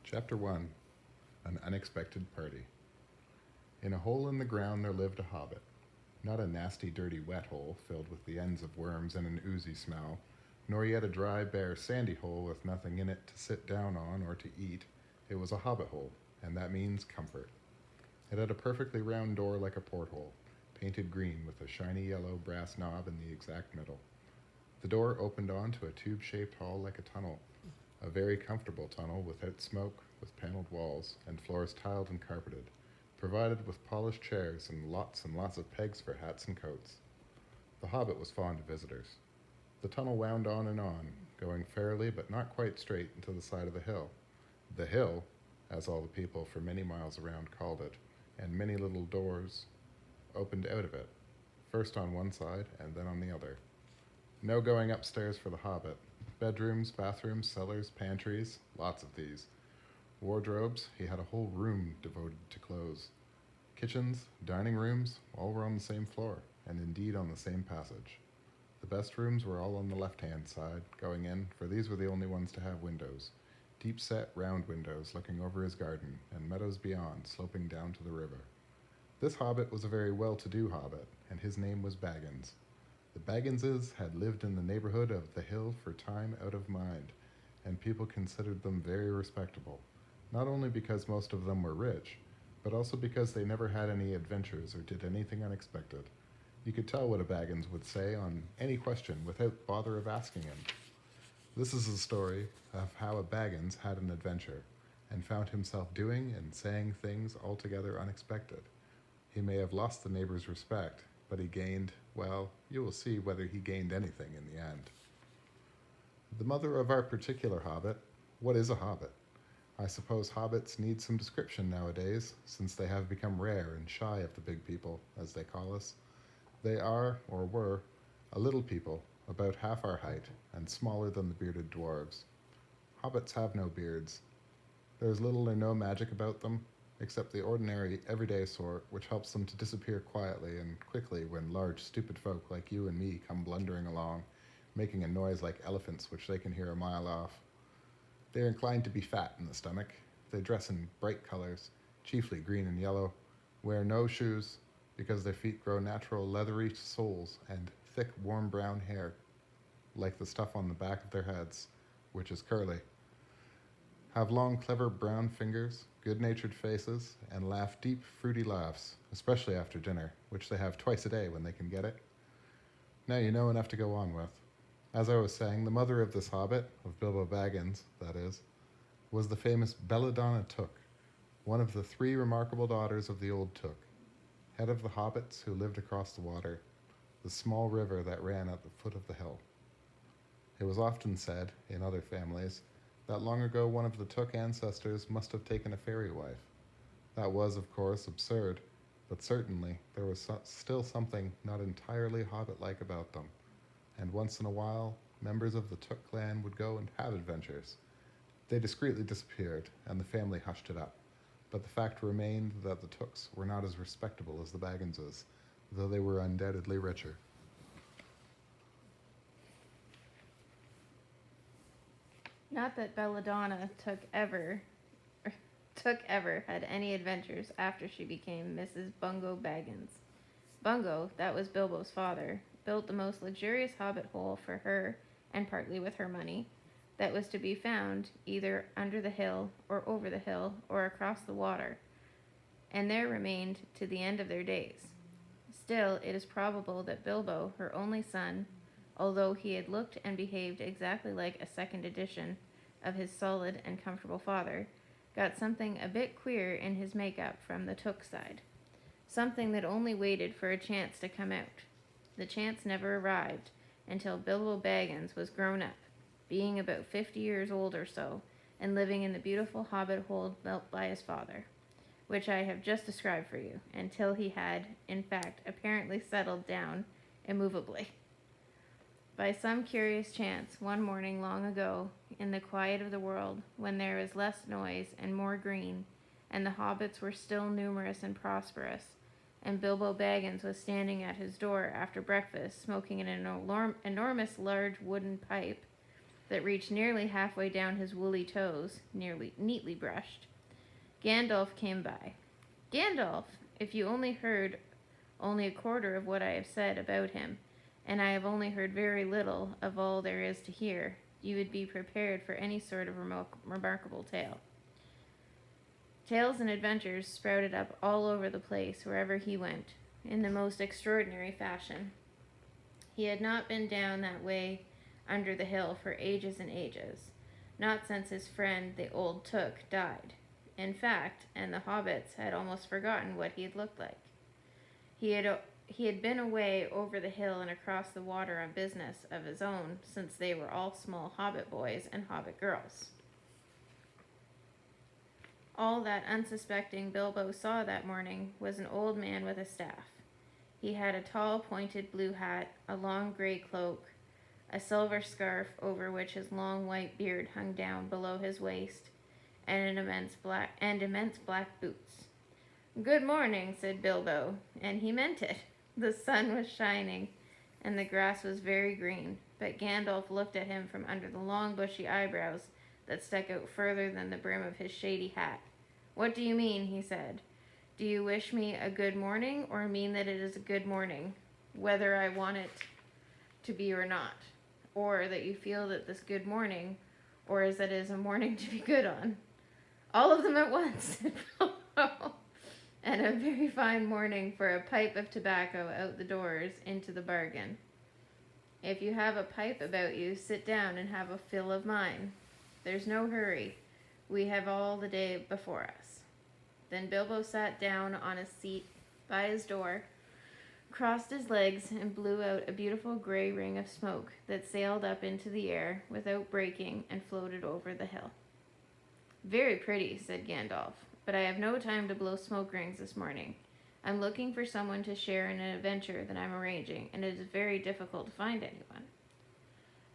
Chapter 1. An Unexpected Party. In a hole in the ground there lived a hobbit. Not a nasty, dirty, wet hole filled with the ends of worms and an oozy smell, nor yet a dry, bare, sandy hole with nothing in it to sit down on or to eat. It was a hobbit hole, and that means comfort. It had a perfectly round door like a porthole, painted green with a shiny yellow brass knob in the exact middle. The door opened onto a tube-shaped hall like a tunnel, a very comfortable tunnel without smoke, with paneled walls and floors tiled and carpeted, provided with polished chairs and lots of pegs for hats and coats. The hobbit was fond of visitors. The tunnel wound on, going fairly but not quite straight into the side of the hill. The hill, as all the people for many miles around called it, and many little doors opened out of it, first on one side and then on the other. No going upstairs for the hobbit. Bedrooms, bathrooms, cellars, pantries, lots of these. Wardrobes, he had a whole room devoted to clothes. Kitchens, dining rooms, all were on the same floor, and indeed on the same passage. The best rooms were all on the left-hand side, going in, for these were the only ones to have windows. Deep-set, round windows looking over his garden, and meadows beyond, sloping down to the river. This hobbit was a very well-to-do hobbit, and his name was Baggins. The Bagginses had lived in the neighborhood of the hill for time out of mind, and people considered them very respectable, not only because most of them were rich, but also because they never had any adventures or did anything unexpected. You could tell what a Baggins would say on any question without bother of asking him. This is a story of how a Baggins had an adventure, and found himself doing and saying things altogether unexpected. He may have lost the neighbor's respect, but he gained, well, you will see whether he gained anything in the end. The mother of our particular hobbit, what is a hobbit? I suppose hobbits need some description nowadays, since they have become rare and shy of the big people, as they call us. They are, or were, a little people, about half our height, and smaller than the bearded dwarves. Hobbits have no beards. There is little or no magic about them, except the ordinary, everyday sort, which helps them to disappear quietly and quickly when large, stupid folk like you and me come blundering along, making a noise like elephants which they can hear a mile off. They are inclined to be fat in the stomach. They dress in bright colors, chiefly green and yellow, wear no shoes, because their feet grow natural leathery soles and thick, warm brown hair, like the stuff on the back of their heads, which is curly. Have long, clever brown fingers, good-natured faces, and laugh deep, fruity laughs, especially after dinner, which they have twice a day when they can get it. Now you know enough to go on with. As I was saying, the mother of this hobbit, of Bilbo Baggins, that is, was the famous Belladonna Took, one of the three remarkable daughters of the old Took, head of the hobbits who lived across the water, the small river that ran at the foot of the hill. It was often said, in other families, that long ago one of the Took ancestors must have taken a fairy wife. That was, of course, absurd, but certainly there was still something not entirely hobbit-like about them, and once in a while, members of the Took clan would go and have adventures. They discreetly disappeared, and the family hushed it up, but the fact remained that the Tooks were not as respectable as the Bagginses, though they were undoubtedly richer. Not that Belladonna took ever had any adventures after she became Mrs. Bungo Baggins. Bungo, that was Bilbo's father, built the most luxurious hobbit hole for her, and partly with her money, that was to be found either under the hill, or over the hill, or across the water, and there remained to the end of their days. Still, it is probable that Bilbo, her only son, although he had looked and behaved exactly like a second edition of his solid and comfortable father, got something a bit queer in his make-up from the Took side. Something that only waited for a chance to come out. The chance never arrived until Bilbo Baggins was grown up, being about 50 years old or so, and living in the beautiful hobbit hole built by his father, which I have just described for you, until he had, in fact, apparently settled down immovably. By some curious chance, one morning long ago, in the quiet of the world, when there was less noise and more green, and the hobbits were still numerous and prosperous, and Bilbo Baggins was standing at his door after breakfast, smoking an enormous large wooden pipe, that reached nearly halfway down his woolly toes, neatly brushed. Gandalf came by. Gandalf, if you only heard only a quarter of what I have said about him, and I have only heard very little of all there is to hear, you would be prepared for any sort of remarkable tale. Tales and adventures sprouted up all over the place wherever he went, in the most extraordinary fashion. He had not been down that way under the hill for ages and ages, not since his friend the old Took died. In fact, and the hobbits had almost forgotten what he had looked like. He had been away over the hill and across the water on business of his own since they were all small hobbit boys and hobbit girls. All that unsuspecting Bilbo saw that morning was an old man with a staff. He had a tall, pointed blue hat, a long gray cloak, a silver scarf over which his long white beard hung down below his waist, and immense black boots. "Good morning," said Bilbo, and he meant it. The sun was shining, and the grass was very green, but Gandalf looked at him from under the long bushy eyebrows that stuck out further than the brim of his shady hat. "What do you mean?" he said. "Do you wish me a good morning, or mean that it is a good morning, whether I want it to be or not? Or that you feel that this good morning, or is that it is a morning to be good on?" "All of them at once," said Bilbo. "And a very fine morning for a pipe of tobacco out the doors into the bargain. If you have a pipe about you, sit down and have a fill of mine. There's no hurry. We have all the day before us." Then Bilbo sat down on a seat by his door, crossed his legs, and blew out a beautiful gray ring of smoke that sailed up into the air without breaking and floated over the hill. "Very pretty," said Gandalf, "but I have no time to blow smoke rings this morning. I'm looking for someone to share in an adventure that I'm arranging, and it is very difficult to find anyone."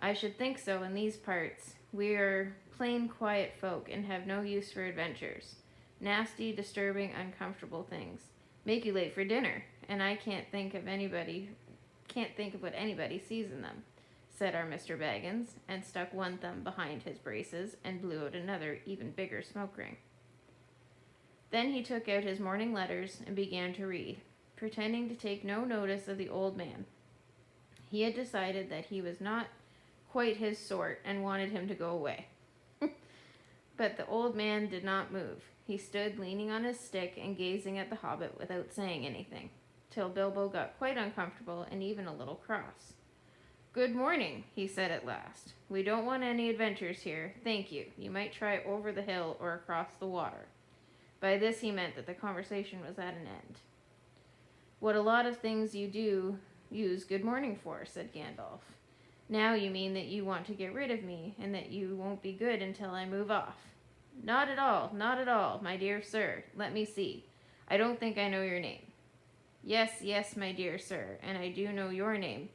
"I should think so in these parts. We are plain, quiet folk, and have no use for adventures. Nasty, disturbing, uncomfortable things. Make you late for dinner, and I can't think of what anybody sees in them," said our Mr. Baggins, and stuck one thumb behind his braces and blew out another, even bigger smoke ring. Then he took out his morning letters and began to read, pretending to take no notice of the old man. He had decided that he was not quite his sort and wanted him to go away. But the old man did not move. He stood leaning on his stick and gazing at the hobbit without saying anything, till Bilbo got quite uncomfortable and even a little cross. "Good morning," he said at last. "We don't want any adventures here, thank you. You might try over the hill or across the water." By this he meant that the conversation was at an end. "What a lot of things you do use good morning for," said Gandalf. "Now you mean that you want to get rid of me, and that you won't be good until I move off." Not at all, my dear sir. Let me see. I don't think I know your name." Yes, my dear sir, and I do know your name,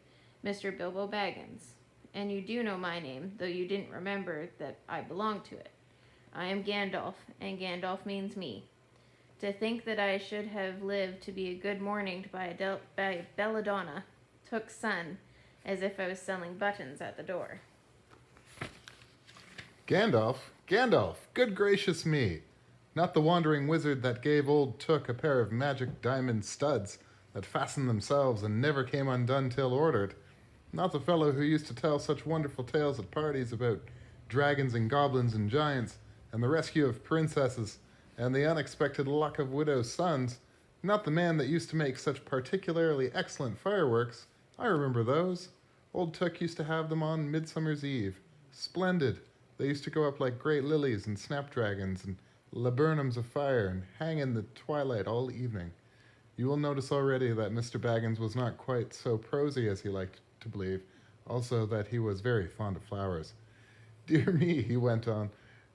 Mr. Bilbo Baggins. And you do know my name, though you didn't remember that I belong to it. I am Gandalf, and Gandalf means me. To think that I should have lived to be a good morning by Belladonna, Took's son, as if I was selling buttons at the door. Gandalf, good gracious me! Not the wandering wizard that gave old Took a pair of magic diamond studs that fastened themselves and never came undone till ordered. Not the fellow who used to tell such wonderful tales at parties about dragons and goblins and giants, and the rescue of princesses, and the unexpected luck of widows' sons. Not the man that used to make such particularly excellent fireworks. I remember those. Old Took used to have them on Midsummer's Eve. Splendid. They used to go up like great lilies and snapdragons and laburnums of fire and hang in the twilight all evening. You will notice already that Mr. Baggins was not quite so prosy as he liked to believe, also that he was very fond of flowers. Dear me, he went on,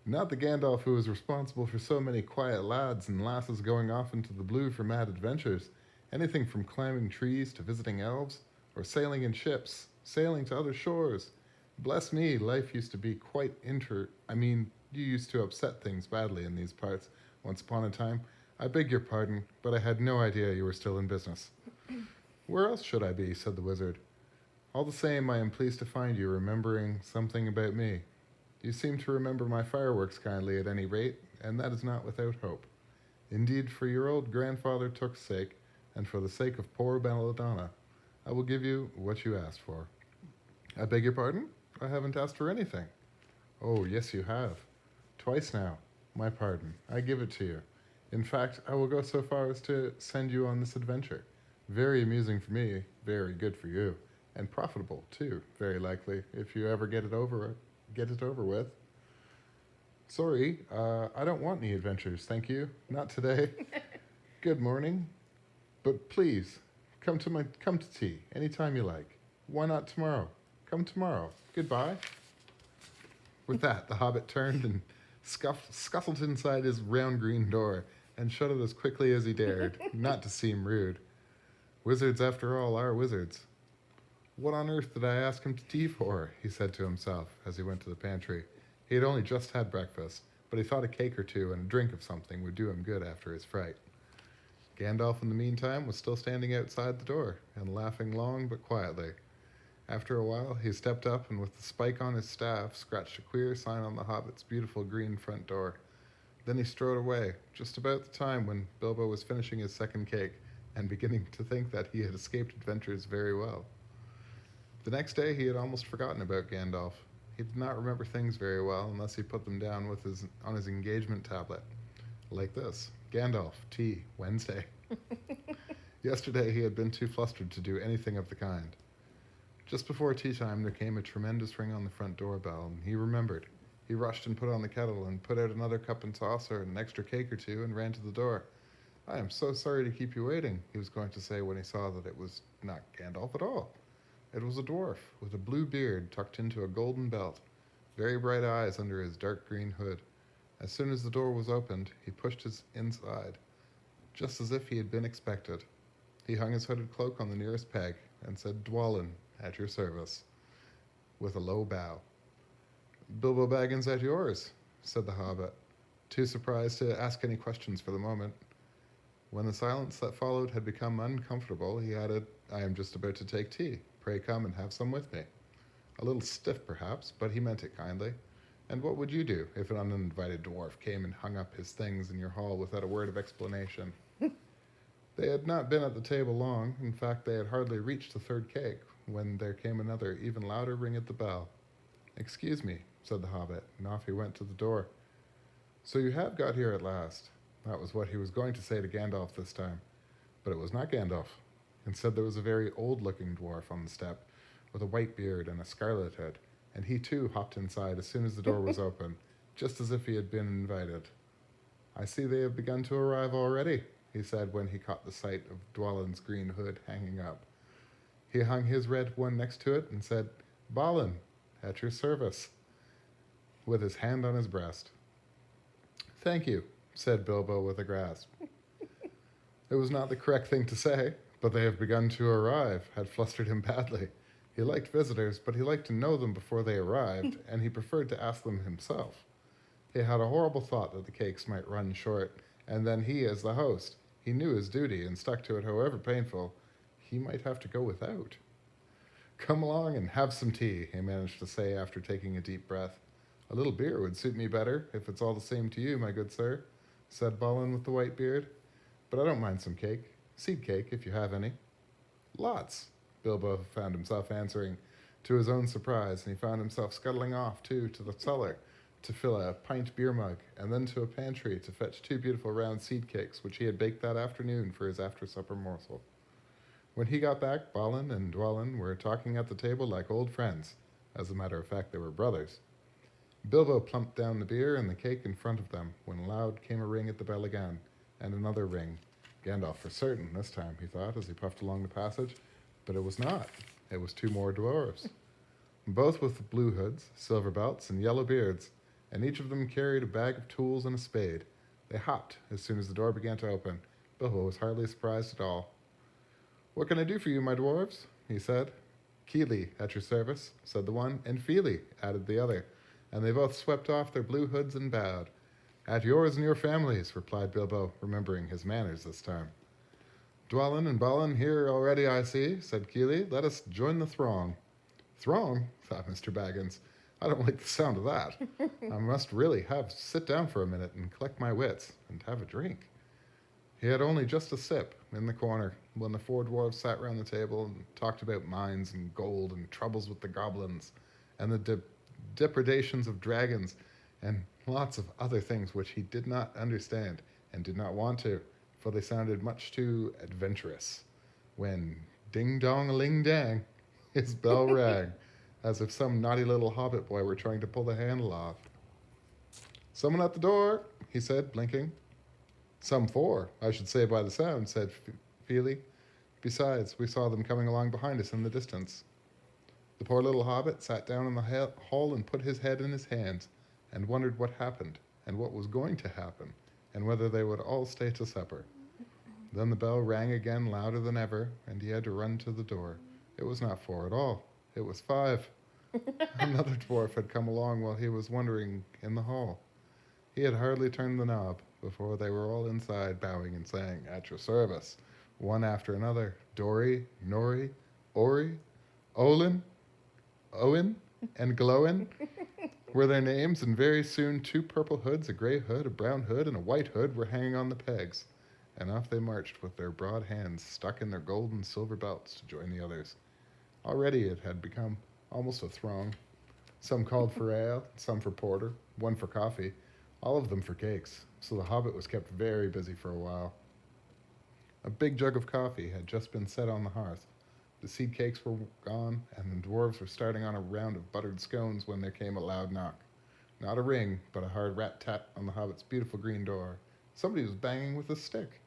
not the Gandalf who was responsible for so many quiet lads and lasses going off into the blue for mad adventures, anything from climbing trees to visiting elves, or sailing in ships, sailing to other shores. Bless me, life used to be quite you used to upset things badly in these parts once upon a time. I beg your pardon, but I had no idea you were still in business. Where else should I be, said the wizard. All the same, I am pleased to find you remembering something about me. You seem to remember my fireworks kindly at any rate, and that is not without hope. Indeed, for your old grandfather Took's sake, and for the sake of poor Belladonna, I will give you what you asked for. I beg your pardon? I haven't asked for anything. Oh, yes, you have. Twice now. My pardon. I give it to you. In fact, I will go so far as to send you on this adventure. Very amusing for me, very good for you, and profitable too, very likely, if you ever get it over with. Sorry, I don't want any adventures, thank you. Not today. Good morning. But please, come to tea anytime you like. Why not tomorrow? Come tomorrow. Goodbye. With that, the hobbit turned and scuffled inside his round green door and shut it as quickly as he dared, not to seem rude. Wizards, after all, are wizards. What on earth did I ask him to tea for? He said to himself as he went to the pantry. He had only just had breakfast, but he thought a cake or two and a drink of something would do him good after his fright. Gandalf, in the meantime, was still standing outside the door and laughing long but quietly. After a while, he stepped up and, with the spike on his staff, scratched a queer sign on the hobbit's beautiful green front door. Then he strode away, just about the time when Bilbo was finishing his second cake and beginning to think that he had escaped adventures very well. The next day, he had almost forgotten about Gandalf. He did not remember things very well unless he put them down on his engagement tablet. Like this: Gandalf, tea, Wednesday. Yesterday, he had been too flustered to do anything of the kind. Just before tea time, there came a tremendous ring on the front doorbell, and he remembered. He rushed and put on the kettle and put out another cup and saucer and an extra cake or two and ran to the door. I am so sorry to keep you waiting, he was going to say when he saw that it was not Gandalf at all. It was a dwarf with a blue beard tucked into a golden belt, very bright eyes under his dark green hood. As soon as the door was opened, he pushed his inside, just as if he had been expected. He hung his hooded cloak on the nearest peg and said, Dwalin, at your service, with a low bow. Bilbo Baggins at yours, said the hobbit, too surprised to ask any questions for the moment. When the silence that followed had become uncomfortable, he added, I am just about to take tea. Pray come and have some with me. A little stiff, perhaps, but he meant it kindly. And what would you do if an uninvited dwarf came and hung up his things in your hall without a word of explanation? They had not been at the table long. In fact, they had hardly reached the third cake when there came another, even louder ring at the bell. Excuse me, said the hobbit, and off he went to the door. So you have got here at last. That was what he was going to say to Gandalf this time. But it was not Gandalf. Instead, there was a very old-looking dwarf on the step, with a white beard and a scarlet head, and he too hopped inside as soon as the door was open, just as if he had been invited. I see they have begun to arrive already, he said when he caught the sight of Dwalin's green hood hanging up. He hung his red one next to it and said, Balin, at your service, with his hand on his breast. Thank you, said Bilbo with a grasp. It was not the correct thing to say, but they have begun to arrive had flustered him badly. He liked visitors, but he liked to know them before they arrived, and he preferred to ask them himself. He had a horrible thought that the cakes might run short, and then he, as the host, he knew his duty and stuck to it however painful, he might have to go without. Come along and have some tea, he managed to say after taking a deep breath. A little beer would suit me better, if it's all the same to you, my good sir, said Balin with the white beard. But I don't mind some cake. Seed cake, if you have any. Lots, Bilbo found himself answering, to his own surprise, and he found himself scuttling off, too, to the cellar to fill a pint beer mug, and then to a pantry to fetch 2 beautiful round seed cakes, which he had baked that afternoon for his after-supper morsel. When he got back, Balin and Dwalin were talking at the table like old friends. As a matter of fact, they were brothers. Bilbo plumped down the beer and the cake in front of them, when loud came a ring at the bell again, and another ring. Gandalf for certain this time, he thought, as he puffed along the passage. But it was not. It was 2 more dwarves, both with blue hoods, silver belts, and yellow beards, and each of them carried a bag of tools and a spade. They hopped as soon as the door began to open. Bilbo was hardly surprised at all. What can I do for you, my dwarves? He said. Keely, at your service, said the one, and Feely, added the other, and they both swept off their blue hoods and bowed. At yours and your families, replied Bilbo, remembering his manners this time. Dwalin and Balin here already, I see, said Keely. Let us join the throng. Throng, thought Mr. Baggins. I don't like the sound of that. I must really have sit down for a minute and collect my wits and have a drink. He had only just a sip in the corner when the four dwarfs sat round the table and talked about mines and gold and troubles with the goblins and the depredations of dragons and lots of other things which he did not understand and did not want to, for they sounded much too adventurous. When ding dong a ling dang, his bell rang, as if some naughty little hobbit boy were trying to pull the handle off. Someone at the door, he said, blinking. Some four, I should say by the sound, said Feely. Besides, we saw them coming along behind us in the distance. The poor little hobbit sat down in the hall and put his head in his hands and wondered what happened and what was going to happen and whether they would all stay to supper. Then the bell rang again louder than ever, and he had to run to the door. It was not 4 at all. It was 5. Another dwarf had come along while he was wondering in the hall. He had hardly turned the knob before they were all inside, bowing and saying, "At your service," one after another. Dory, Nori, Ori, Olin, Owen, and Glowin were their names, and very soon 2 purple hoods, a grey hood, a brown hood, and a white hood were hanging on the pegs, and off they marched with their broad hands stuck in their gold and silver belts to join the others. Already it had become almost a throng. Some called for ale, some for porter, one for coffee, all of them for cakes, so the hobbit was kept very busy for a while. A big jug of coffee had just been set on the hearth. The seed cakes were gone, and the dwarves were starting on a round of buttered scones when there came a loud knock. Not a ring, but a hard rat-tat on the hobbit's beautiful green door. Somebody was banging with a stick.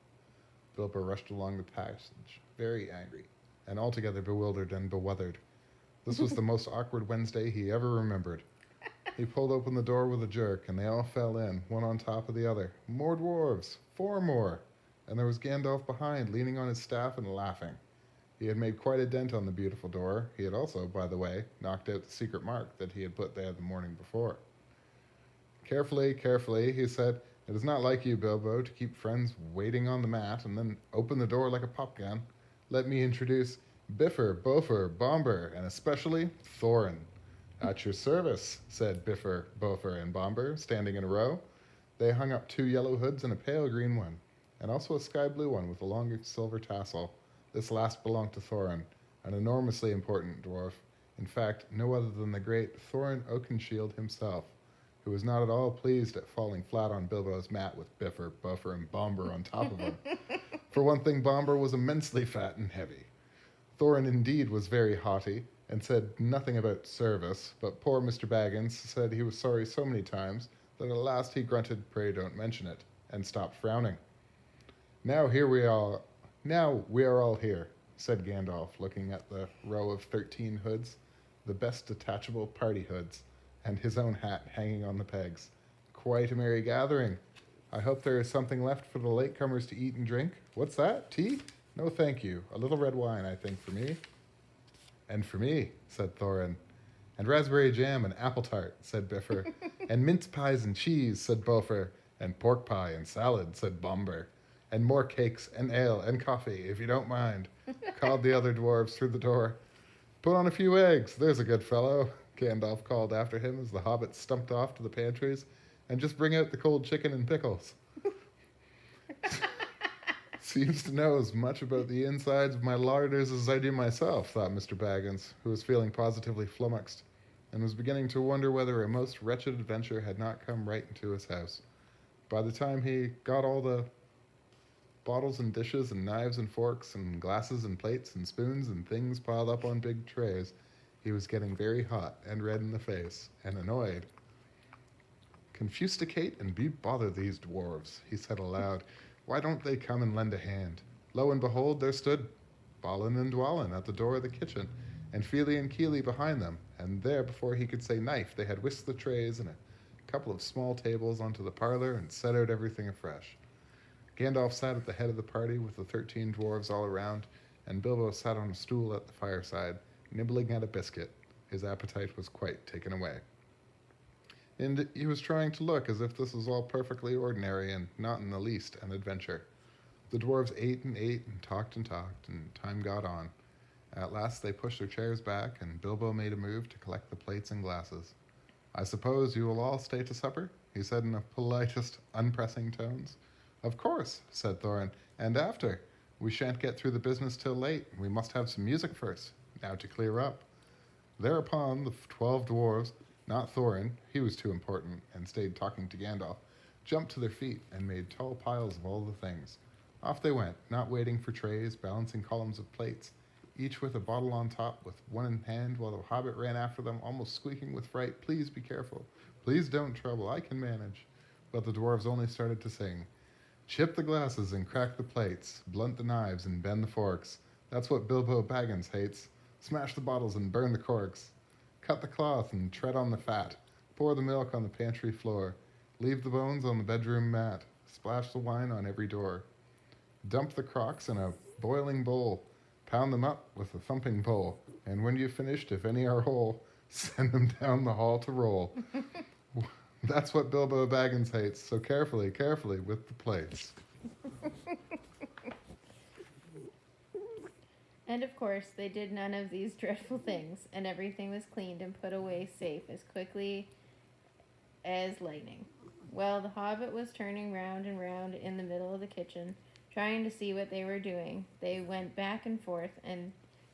Bilbo rushed along the passage, very angry, and altogether bewildered and beweathered. This was the most awkward Wednesday he ever remembered. He pulled open the door with a jerk, and they all fell in, one on top of the other. More dwarves! 4 more! And there was Gandalf behind, leaning on his staff and laughing. He had made quite a dent on the beautiful door. He had also, by the way, knocked out the secret mark that he had put there the morning before. Carefully, carefully, he said, "It is not like you, Bilbo, to keep friends waiting on the mat and then open the door like a popgun. Let me introduce Biffer, Bofer, Bomber, and especially Thorin." "At your service," said Biffer, Bofer, and Bomber, standing in a row. They hung up 2 yellow hoods and a pale green one, and also a sky blue one with a long silver tassel. This last belonged to Thorin, an enormously important dwarf. In fact, no other than the great Thorin Oakenshield himself, who was not at all pleased at falling flat on Bilbo's mat with Biffer, Buffer, and Bomber on top of him. For one thing, Bomber was immensely fat and heavy. Thorin indeed was very haughty, and said nothing about service, but poor Mr. Baggins said he was sorry so many times that at last he grunted, "Pray don't mention it," and stopped frowning. Now we are all here," said Gandalf, looking at the row of 13 hoods, the best detachable party hoods, and his own hat hanging on the pegs. "Quite a merry gathering. I hope there is something left for the latecomers to eat and drink. What's that? Tea? No, thank you. A little red wine, I think, for me." "And for me," said Thorin. "And raspberry jam and apple tart," said Biffer. "And mince pies and cheese," said Bofer. "And pork pie and salad," said Bomber. "And more cakes and ale and coffee, if you don't mind," called the other dwarves through the door. "Put on a few eggs, there's a good fellow," Gandalf called after him as the hobbits stumped off to the pantries. "And just bring out the cold chicken and pickles." "Seems to know as much about the insides of my larders as I do myself," thought Mr. Baggins, who was feeling positively flummoxed, and was beginning to wonder whether a most wretched adventure had not come right into his house. By the time he got all the bottles and dishes and knives and forks and glasses and plates and spoons and things piled up on big trays, he was getting very hot and red in the face and annoyed. "Confusticate and be bother these dwarves," he said aloud. "Why don't they come and lend a hand?" Lo and behold, there stood Balin and Dwalin at the door of the kitchen, and Feely and Keely behind them, and there, before he could say knife, they had whisked the trays and a couple of small tables onto the parlor and set out everything afresh. Gandalf sat at the head of the party with the 13 dwarves all around, and Bilbo sat on a stool at the fireside, nibbling at a biscuit. His appetite was quite taken away. And he was trying to look as if this was all perfectly ordinary and not in the least an adventure. The dwarves ate and talked, and time got on. At last they pushed their chairs back, and Bilbo made a move to collect the plates and glasses. I suppose you will all stay to supper? He said in the politest, unpressing tones. Of course, said Thorin, and after. We shan't get through the business till late. We must have some music first. Now to clear up. Thereupon the 12 dwarves, not Thorin, he was too important and stayed talking to Gandalf, jumped to their feet and made tall piles of all the things. Off they went, not waiting for trays, balancing columns of plates, each with a bottle on top, with one in hand, while the hobbit ran after them, almost squeaking with fright, Please be careful. Please don't trouble. I can manage. But the dwarves only started to sing. Chip the glasses and crack the plates, blunt the knives and bend the forks. That's what Bilbo Baggins hates. Smash the bottles and burn the corks. Cut the cloth and tread on the fat. Pour the milk on the pantry floor. Leave the bones on the bedroom mat. Splash the wine on every door. Dump the crocks in a boiling bowl. Pound them up with a thumping pole. And when you've finished, if any are whole, send them down the hall to roll. That's what Bilbo Baggins hates, so carefully, carefully with the plates. And of course, they did none of these dreadful things, and everything was cleaned and put away safe as quickly as lightning. Well, the hobbit was turning round and round in the middle of the kitchen, trying to see what they were doing. They went back and forth and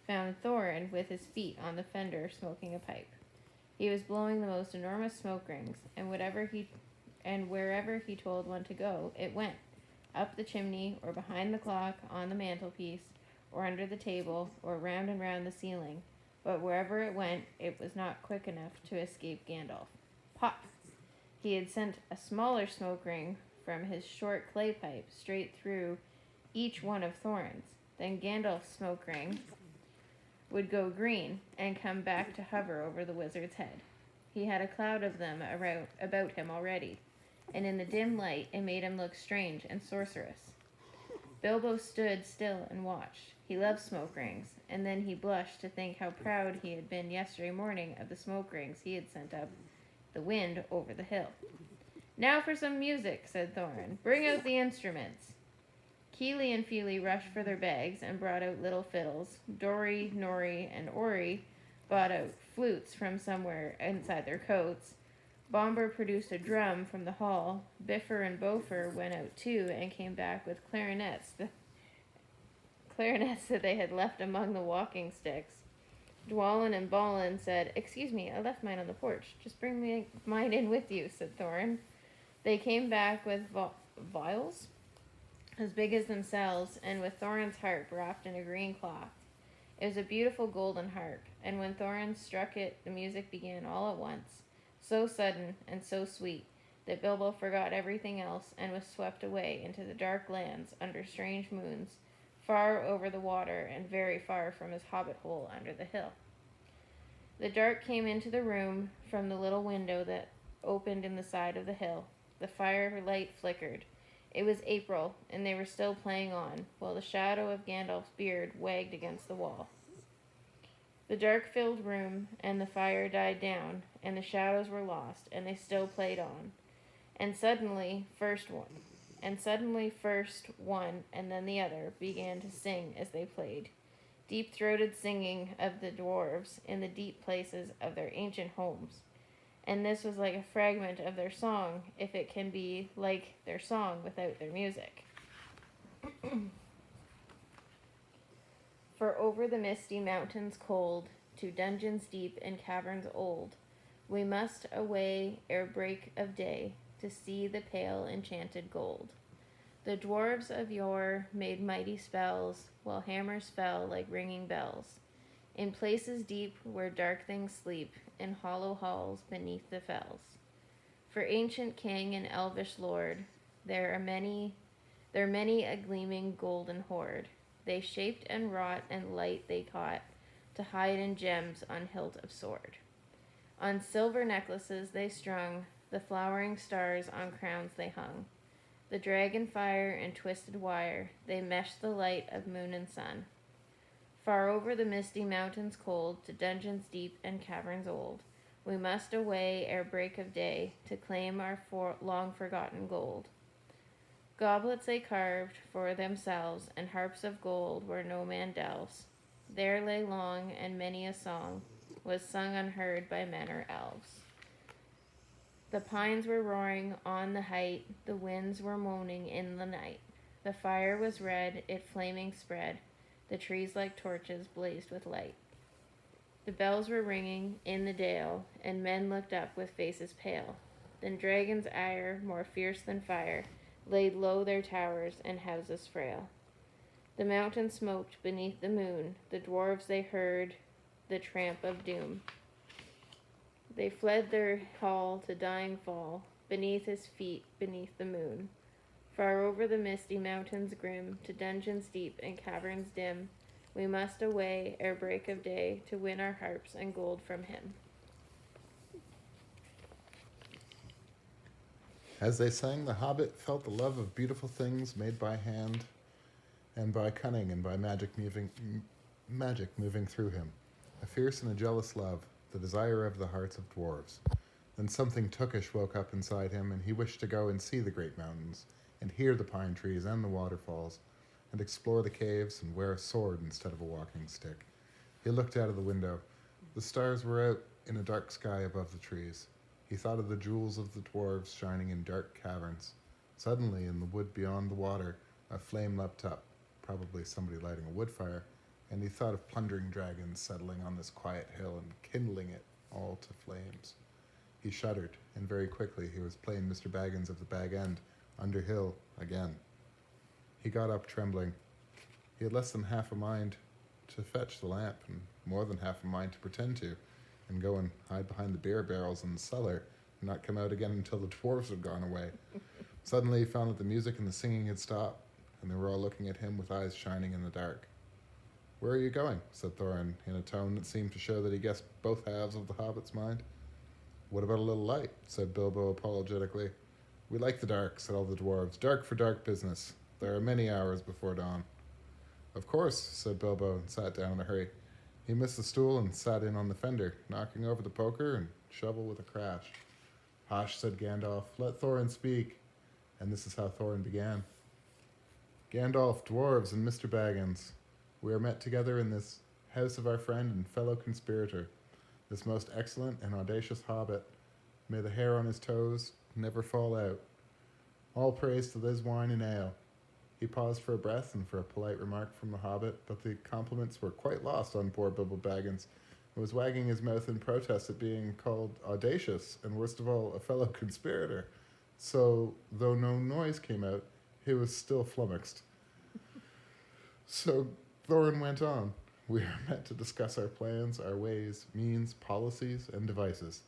found Thorin with his feet on the fender smoking a pipe. He was blowing the most enormous smoke rings, and wherever he told one to go, it went, up the chimney, or behind the clock, on the mantelpiece, or under the table, or round and round the ceiling. But wherever it went, it was not quick enough to escape Gandalf. Pop! He had sent a smaller smoke ring from his short clay pipe straight through each one of Thorin's. Then Gandalf's smoke ring would go green and come back to hover over the wizard's head. He had a cloud of them about him already, and in the dim light it made him look strange and sorcerous. Bilbo stood still and watched. He loved smoke rings, and then he blushed to think how proud he had been yesterday morning of the smoke rings he had sent up the wind over the hill. Now for some music, said Thorin. Bring out the instruments. Keely and Feely rushed for their bags and brought out little fiddles. Dory, Nori, and Ori brought out flutes from somewhere inside their coats. Bomber produced a drum from the hall. Biffer and Bofer went out too and came back with clarinets that they had left among the walking sticks. Dwalin and Balin said, Excuse me, I left mine on the porch. Just bring mine in with you, said Thorin. They came back with vials as big as themselves, and with Thorin's harp wrapped in a green cloth. It was a beautiful golden harp, and when Thorin struck it, the music began all at once, so sudden and so sweet that Bilbo forgot everything else and was swept away into the dark lands under strange moons, far over the water and very far from his hobbit hole under the hill. The dark came into the room from the little window that opened in the side of the hill. The firelight flickered. It was April, and they were still playing on, while the shadow of Gandalf's beard wagged against the wall. The dark-filled room and the fire died down, and the shadows were lost, and they still played on. And suddenly, first one, and then the other, began to sing as they played, deep-throated singing of the dwarves in the deep places of their ancient homes. And this was like a fragment of their song, if it can be like their song without their music. For over the misty mountains cold, to dungeons deep and caverns old, we must away ere break of day, to see the pale enchanted gold. The dwarves of yore made mighty spells, while hammers fell like ringing bells, in places deep where dark things sleep, in hollow halls beneath the fells. For ancient king and elvish lord, there many a gleaming golden hoard. They shaped and wrought and light they caught, to hide in gems on hilt of sword. On silver necklaces they strung, the flowering stars on crowns they hung. The dragon fire and twisted wire, they meshed the light of moon and sun. Far over the misty mountains cold, to dungeons deep and caverns old, we must away ere break of day, to claim our long-forgotten gold. Goblets they carved for themselves, and harps of gold where no man delves. There lay long, and many a song was sung unheard by men or elves. The pines were roaring on the height, the winds were moaning in the night. The fire was red, it flaming spread, the trees like torches blazed with light. The bells were ringing in the dale, and men looked up with faces pale. Then dragons' ire, more fierce than fire, laid low their towers and houses frail. The mountain smoked beneath the moon, the dwarves they heard the tramp of doom. They fled their hall to dying fall, beneath his feet, beneath the moon. Far over the misty mountains grim, to dungeons deep and caverns dim, we must away ere break of day to win our harps and gold from him. As they sang, the hobbit felt the love of beautiful things made by hand and by cunning and by magic moving through him. A fierce and a jealous love, the desire of the hearts of dwarves. Then something tookish woke up inside him, and he wished to go and see the great mountains, and hear the pine trees and the waterfalls, and explore the caves and wear a sword instead of a walking stick. He looked out of the window. The stars were out in a dark sky above the trees. He thought of the jewels of the dwarves shining in dark caverns. Suddenly, in the wood beyond the water, a flame leapt up, probably somebody lighting a wood fire, and he thought of plundering dragons settling on this quiet hill and kindling it all to flames. He shuddered, and very quickly he was plain Mr. Baggins of the Bag End, under hill again. He got up trembling. He had less than half a mind to fetch the lamp, and more than half a mind to pretend to, and go and hide behind the beer barrels in the cellar, and not come out again until the dwarves had gone away. Suddenly he found that the music and the singing had stopped, and they were all looking at him with eyes shining in the dark. "Where are you going?" said Thorin, in a tone that seemed to show that he guessed both halves of the hobbit's mind. "What about a little light?" said Bilbo apologetically. "We like the dark," said all the dwarves. "Dark for dark business. There are many hours before dawn." "Of course," said Bilbo, and sat down in a hurry. He missed the stool and sat in on the fender, knocking over the poker and shovel with a crash. "Hush," said Gandalf. "Let Thorin speak." And this is how Thorin began. "Gandalf, dwarves, and Mr. Baggins, we are met together in this house of our friend and fellow conspirator, this most excellent and audacious hobbit. May the hair on his toes never fall out. All praise to this wine and ale." He paused for a breath and for a polite remark from the hobbit, but the compliments were quite lost on poor Bilbo Baggins, who was wagging his mouth in protest at being called audacious, and worst of all, a fellow conspirator. So, though no noise came out, he was still flummoxed. So Thorin went on. "We are met to discuss our plans, our ways, means, policies, and devices.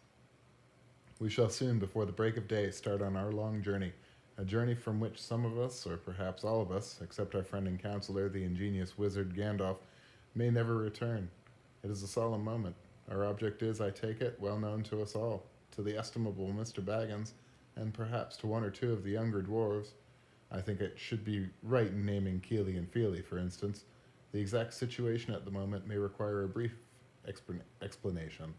We shall soon, before the break of day, start on our long journey, a journey from which some of us, or perhaps all of us, except our friend and counselor, the ingenious wizard Gandalf, may never return. It is a solemn moment. Our object is, I take it, well known to us all, to the estimable Mr. Baggins, and perhaps to one or two of the younger dwarves. I think it should be right in naming Keely and Feely, for instance. The exact situation at the moment may require a brief explanation."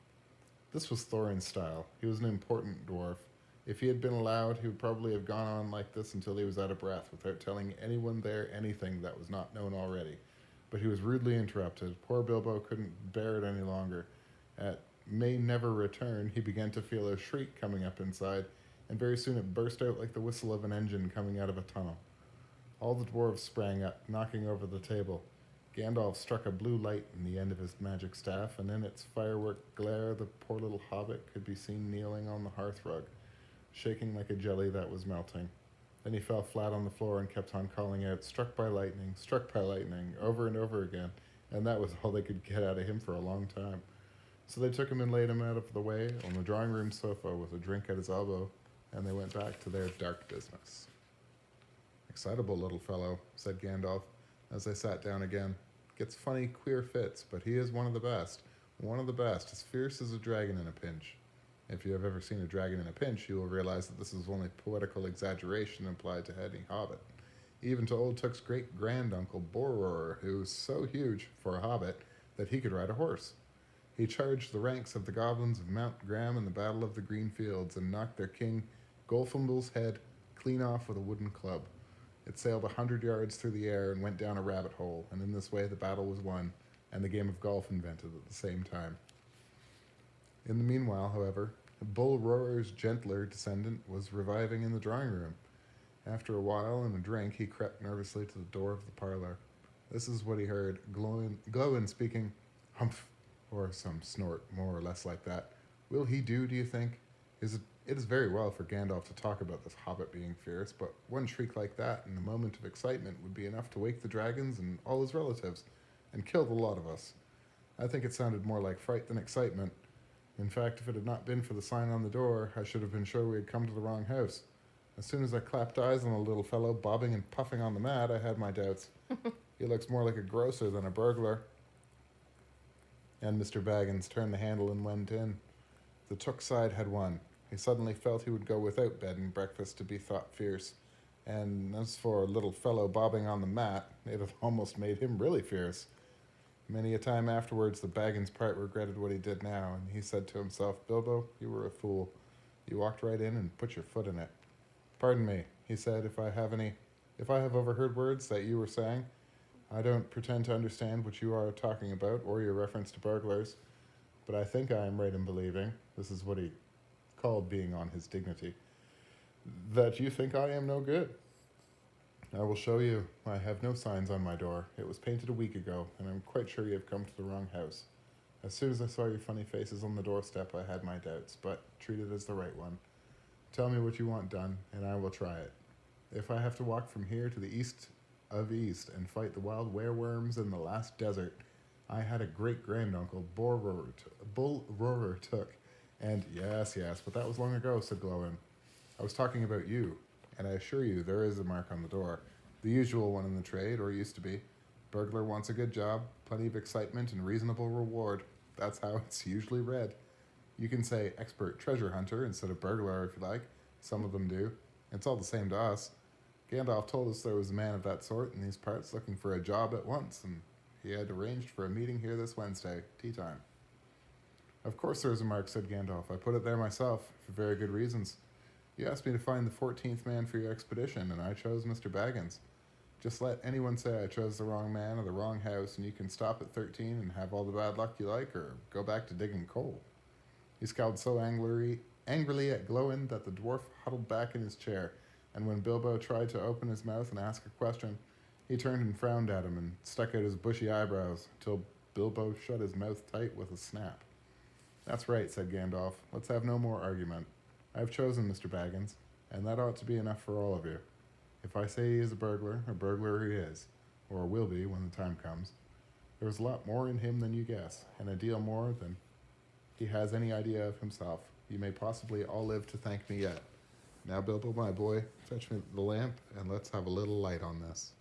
This was Thorin's style. He was an important dwarf. If he had been allowed, he would probably have gone on like this until he was out of breath, without telling anyone there anything that was not known already. But he was rudely interrupted. Poor Bilbo couldn't bear it any longer. At "may never return," he began to feel a shriek coming up inside, and very soon it burst out like the whistle of an engine coming out of a tunnel. All the dwarves sprang up, knocking over the table. Gandalf struck a blue light in the end of his magic staff, and in its firework glare the poor little hobbit could be seen kneeling on the hearthrug, shaking like a jelly that was melting. Then he fell flat on the floor and kept on calling out, struck by lightning, over and over again, and that was all they could get out of him for a long time. So they took him and laid him out of the way on the drawing room sofa with a drink at his elbow, and they went back to their dark business. "Excitable little fellow," said Gandalf, as they sat down again. "Gets funny, queer fits, but he is one of the best. One of the best, as fierce as a dragon in a pinch." If you have ever seen a dragon in a pinch, you will realize that this is only poetical exaggeration applied to any hobbit. Even to old Took's great-granduncle Boror, who was so huge for a hobbit that he could ride a horse. He charged the ranks of the goblins of Mount Graham in the Battle of the Green Fields and knocked their king Golfumble's head clean off with a wooden club. It sailed 100 yards through the air and went down a rabbit hole, and in this way the battle was won, and the game of golf invented at the same time. In the meanwhile, however, Bull Roarer's gentler descendant was reviving in the drawing room. After a while and a drink, he crept nervously to the door of the parlor. This is what he heard, Glowin speaking, "Humph," or some snort, more or less like that. "Will he do you think? It is very well for Gandalf to talk about this hobbit being fierce, but one shriek like that in a moment of excitement would be enough to wake the dragons and all his relatives, and kill the lot of us. I think it sounded more like fright than excitement. In fact, if it had not been for the sign on the door, I should have been sure we had come to the wrong house. As soon as I clapped eyes on the little fellow bobbing and puffing on the mat, I had my doubts. He looks more like a grocer than a burglar." And Mr. Baggins turned the handle and went in. The Took side had won. He suddenly felt he would go without bed and breakfast to be thought fierce. And as for a little fellow bobbing on the mat, it had almost made him really fierce. Many a time afterwards, the Baggins part regretted what he did now, and he said to himself, "Bilbo, you were a fool. You walked right in and put your foot in it." "Pardon me," he said, if I have overheard words that you were saying. I don't pretend to understand what you are talking about or your reference to burglars, but I think I am right in believing," this is what he called being on his dignity, "that you think I am no good. I will show you. I have no signs on my door. It was painted a week ago, and I'm quite sure you have come to the wrong house. As soon as I saw your funny faces on the doorstep, I had my doubts, but treat it as the right one. Tell me what you want done, and I will try it. If I have to walk from here to the east of East and fight the wild wereworms in the last desert I had a great-granduncle, Bull Roarer took, and yes, but that was long ago," said Glowin. "I was talking about you, and I assure you there is a mark on the door, the usual one in the trade, or used to be. Burglar wants a good job, plenty of excitement, and reasonable reward. That's how it's usually read. You can say expert treasure hunter instead of burglar if you like. Some of them do. It's all the same to us. Gandalf told us there was a man of that sort in these parts looking for a job at once, and he had arranged for a meeting here this Wednesday, tea time." "Of course there is a mark," said Gandalf. "I put it there myself, for very good reasons. You asked me to find the 14th man for your expedition, and I chose Mr. Baggins. Just let anyone say I chose the wrong man or the wrong house, and you can stop at 13 and have all the bad luck you like, or go back to digging coal." He scowled so angrily at Glowin that the dwarf huddled back in his chair, and when Bilbo tried to open his mouth and ask a question, he turned and frowned at him and stuck out his bushy eyebrows till Bilbo shut his mouth tight with a snap. "That's right," said Gandalf. "Let's have no more argument. I have chosen Mr. Baggins, and that ought to be enough for all of you. If I say he is a burglar he is, or will be when the time comes. There's a lot more in him than you guess, and a deal more than he has any idea of himself. You may possibly all live to thank me yet. Now, Bilbo, my boy, fetch me the lamp, and let's have a little light on this."